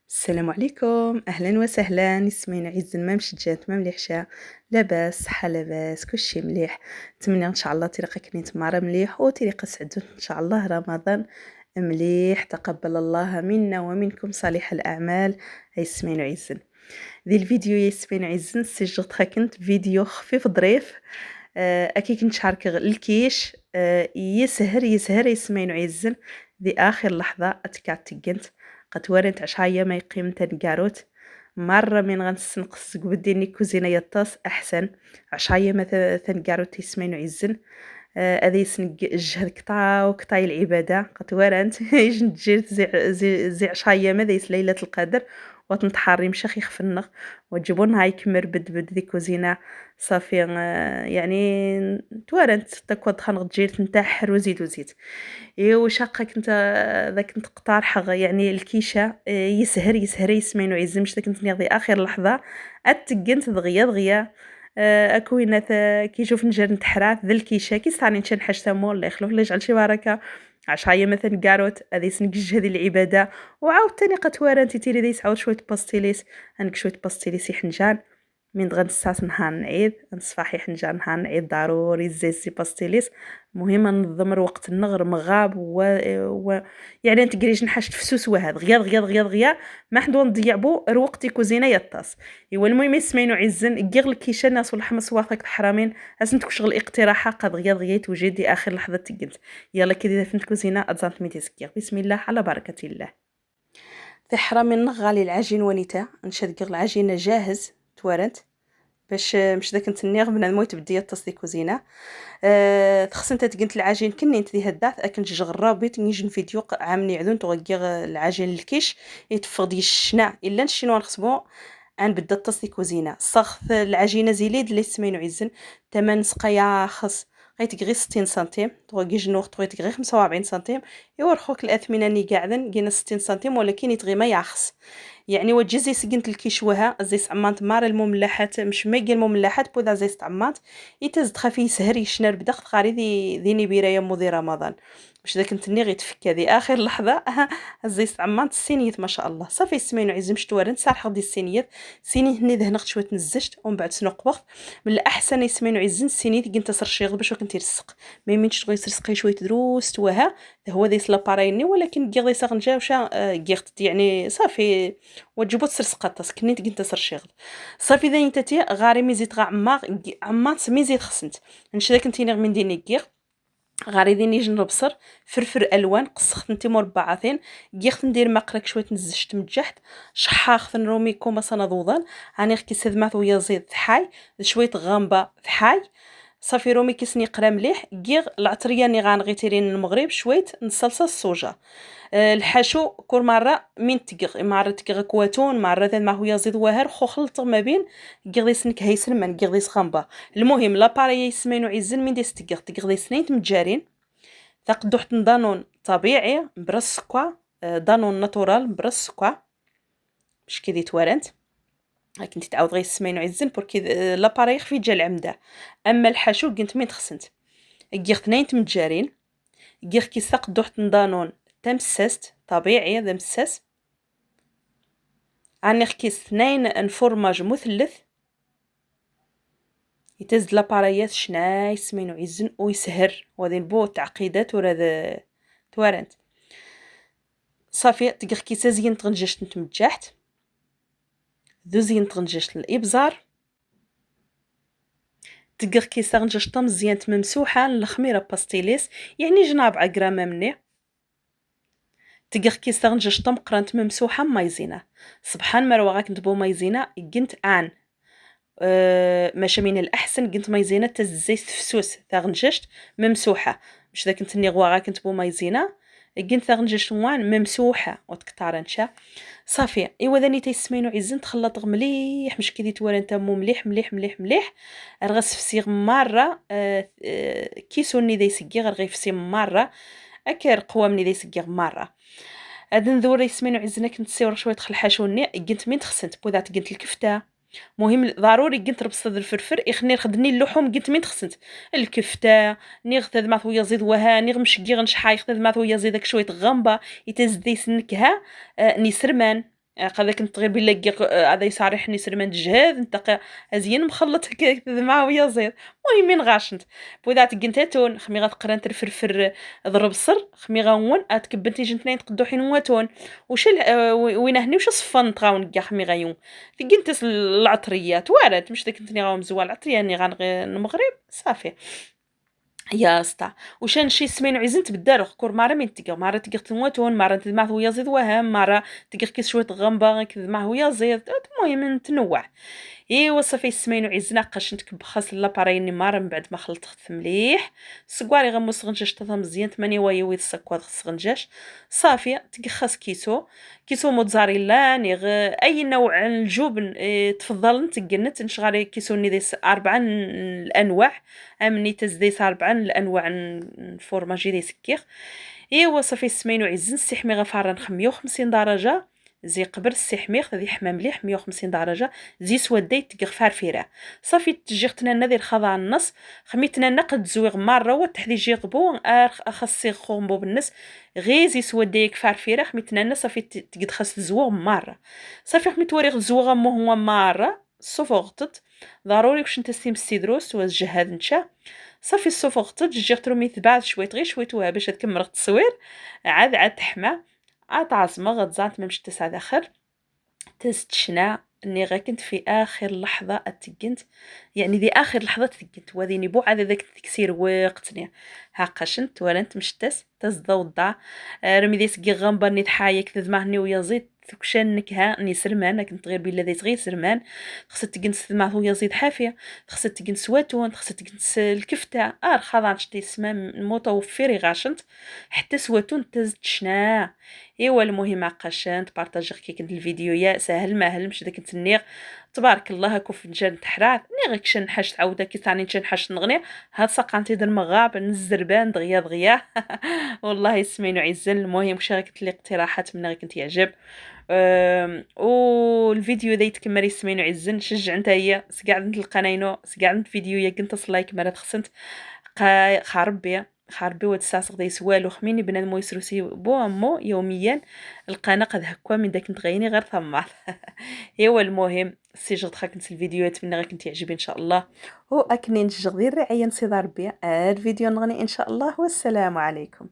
السلام عليكم، أهلا وسهلا. اسمي عز، ما مشجات ما مليحشة، لاباس صحة لاباس كلشي مليح. نتمنى ان شاء الله طريقة كني تمارا مليح وطريقة سعدو ان شاء الله رمضان مليح. تقبل الله منا ومنكم صالح الأعمال. هاي سمين عزن ذي الفيديو ياسمين عزن سجلت كنت فيديو خفيف ظريف. أكي كنت شارك الكيش يسهر يسمين عزن ذي آخر لحظة أتكات تقنت قد ورنت عشايا ما يقيم تنقاروت مرة من غنسنقص قبدي ني كوزينة يطاس أحسن عشايا ما تنقاروت يسمين عزن. هذه سنق الجهد كطاي العبادة قد ورنت يجن تجير زي عشايا ما ذيس ليلة القدر وتنتحري مشاخ يخفنغ وتجيبون هاي كمر بد ذي كوزينة صافي. يعني تورنت تكوى دخان تجير تنتحر وزيد ايوا شاقة كنت ذاك كنت قطارحة يعني الكيشة يسهر يسمينو عزمش ذاك كنت نيضي اخر لحظة اتقنت دغيا اكوينة كي شوف نجر نتحرات ذا الكيشة كي ستعني نشان حاج تامو الله يخلوه اللي يجعل شي بركة عشايا مثلا كاروت هذه سنقج هذه العبادة. وعاود تاني قتوارا انتي تيري ديس عاود شوية باستيليس عندك شوية باستيليس يحنجان من دغن الساعة نهار نعيد نصفاحي حنجان نهار نعيد ضروري زيسي باستيليس. مهم ننظم وقت النغر مغاب يعني انت قريش نحاش تفسوس وهذا غيا ما حندو نضيع بو وقتي كوزينه يطاس. ايوا المهم يسمينو عزن كيغ الكيشه الناس والحمص واثق حرامين هاسنت شغل اقتراحه قد غيا توجدي اخر لحظه تقنت يلا كي فهمت كوزينه اتزانت ميتيسكيغ بسم الله على بركه الله. في حرامين نغالي العجين ونيتا نشد كيغ العجين جاهز توارنت باش مش ذاك نتنيغ بنادم يتبدي يطاس دي كوزينه. تخصن تتقنت العجين كني انت ذي هدات اكن جغرابيت نيجن فيديو عامني عذون تغير العجين الكيش يتفضي الشنع الا نشينو نخصبو ان بدا تصدي كوزينه صخ العجينه زيليد اللي سمينو عزن 8 سقايا خص غيت غير 60 سنتيم تغي جنوخ تغي غير 45 سنتيم يورخوك الاثمنه ني قاعدن كينا 60 سنتيم ولكن يتغي ما يعخص. يعني وجزي سقنت الكيشوها زيس عمانت مار المملحات مش ميجي المملحات بوذا زيس عمانت يتزد خفي سهر يشنر بدخ غاري ذي برايه مضي رمضان مش ذاك نتني غير تفكا ذي اخر لحظه زيس عمانت السينيت ما شاء الله صافي سمينو عزم شتورن سارح دي السينيت سيني هني ذهنقت شويه نزجت ومن بعد سنوق وقت من الاحسن يسمينو عزن السينيت كنت سرشيغ باش كنت يرسق ما يمينش تغي ترسقي شويه دروس توها هو ذيس لاباريني ولكن كيغ ديس غنجاوشا كيغت يعني صافي وتجيبو تسرسقات سكنيت كنت تسرشيغ صافي ذا نتاتي غاري ميزيت غا عمار ميزيت خصنت نشدا كنتي نغ من ديني كيغ غاري ديني جن بصر فرفر الوان قسخت نتي مربعاتين كيغت ندير مقلك شويه نزجت متجحت شحاخ نرومي كوما صنادوضان هاني كي سدمات ويا زيت ثحاي شويه غامبه ثحاي صافي رومي كيسني قرا مليح كيغ العطريه ني غانغي تيرين المغرب شويه نصلصه الصوجه. الحشو كل مره من تقغ مره تقغ كواتون مره ثان ما هو يزيد واهر خو خلط ما بين كيغ نك هيسن من كيغ خامبا. المهم لاباري يسمينو عزن من ديس تقغ دي سنين متجارين تقدو حتى دانون طبيعي برسكوا دانون ناتورال برسكوا باش كي ديت ورنت كنتي تعاود غير سمينو عزن بوركي لاباري خفي جا العمده. اما الحشو كنت مين تخسنت كيغ اثنين متجارين كيغ كي سقدو حتى دانون تمسست طبيعي هذا مساس عني كيس اثنين انفورماج مثلث يتز لاباريات شناي سمينو عزن ويسهر وهذه البو تعقيدات ورا توارنت صافي تقغ كيسا زين تغنجشت نتمجحت ذو زين تغنجشت الابزار تقغ كيسا غنجشت مزيان ممسوحه الخميره باستيليس يعني جناب عقرامه مني تقغ كيسا غنجشت مقرانت ممسوحه مايزينه سبحان مروه غاك ندبو مايزينه كنت ان ماشي من الاحسن كنت مايزينه تزيت فسوس تاغنجشت ممسوحه مش ذاك نتني غواغا كنت بو مايزينه كنت تاغنجشت وان ممسوحه وتكتارنشا صافي ايوا ذاني تيسمينو عزن تخلط مليح مش كي توالي نتا مو مليح مليح مليح مليح رغس فسيغ مره كيسوني ذي سكي غير فسي مره اكر قوى مني ذي سكي مره هاد نذور يسمينو عزنا كنت سيور شويه تخلحاشوني كنت من تخسنت بوذات كنت الكفته مهم ضروري كنت ربصت الفرفر يخني خدني اللحوم كنت مين تخسنت الكفته نيغ ما ويا زيد وها نيغ مش كيغ نشحاي خدت ما ويا زيد داك شويه غامبه يتزدي سنكها نيسرمان قاعدة كنت غير بلا هذا يصارحني سلمان الجهاد نتاق أزين مخلط هكاك معاه ويا زير، المهم من غاشنت بوذا تقنتاتون خمي غتقران الفرفر ضرب الصر خمي غاون اتكبنتي جنتنين تقدو حين واتون وشل وين هني وش صفن تغاون كاع خمي غايون تقنتس العطريات وارد مش داك نتني غاون زوال العطريه ني غنغي المغرب صافي يا اسطى وشان شي سمين عزنت بالدار كور مره من تلقى مره تلقى تموتون مره تدمع ويا زيد وهم مره تلقى كيس شويه غنبه كذا مع ويا زيد المهم نتنوع إيوا صافي سمين وعزنا قاش نتكب خاص لاباريني مره من بعد ما خلطت مليح سكواري غمو سغنجاش طاطا مزيان 8 ويا السكواد سغنجاش صافي تقخص كيسو موتزاريلا نيغ اي نوع الجبن تفضل نتقنت نشغالي كيسو ني ديس 4 الانواع امني تزديس 4 الانواع الفورماجي دي سكيخ ايوا صافي السمين وعزن السحمي غفارا 150 درجه زي قبر السحميخ ذي حمام مليح 150 درجه زي سوداي تقغفار فيراه صافي تجيختنا نذير خضع النص خميتنا نقد زويغ مره وتحدي جي غبو اخصي خومبو بالنس غي زي سوداي كفار فيراه خميتنا صافي تقد خاص زوغ مره صافي خميت وريغ زوغ مو هو مره صفوغتت ضروري باش نتسيم السيدروس والجهاد نشا صافي صفوغتت جي ترومي تبعد شويت غير شويت وها باش تكمل التصوير عاد تحمى عصمة غتزعت ممش تسعة داخل تستشنا اني غا كنت في اخر لحظة اتقنت يعني ذي اخر لحظة تقنت وذيني بو عاد ذاك التكسير وقتني هاقشنت ولا انت مش تس ضوضع رمي ذي سقي غنبر ني تحايك تذمعني ويا زيد ثكشان نكها ني سرمان كنت غير بلا ذي صغير سرمان خصت تقنت معه ويا زيد حافية خصت تقنت سواتون خصت تقنت الكفتة خضعت شتي سما متوفري غاشنت حتى سواتون تزتشنا ايوا المهم عقاشان تبارطاجي كي كنت الفيديو يا سهل ما هل مش داك التنيغ تبارك الله هاكو فنجان تحرات ني غيك شن حاجه تعاودا كي تعني نشن حاجه نغني هاد ساقانتي در مغاب الزربان دغيا دغيا والله سمينو عزل المهم واش راك لي اقتراحات من غير كنت يعجب والفيديو ذا يتكمل سمينو عزن شجع انت هي سقعد القناينو سقعد فيديو يا كنت لايك مرات خصنت خاربي خاربي وتساسق دايس والو خميني بنادم يسروسي بو امو يوميا القناه قد هكا من داك نتغيني غير ثمار ايوا المهم سيجد خاك الفيديوهات من غير كنت يعجبني ان شاء الله واكنين جغدي الرعايه نصيد ربي الفيديو نغني ان شاء الله والسلام عليكم.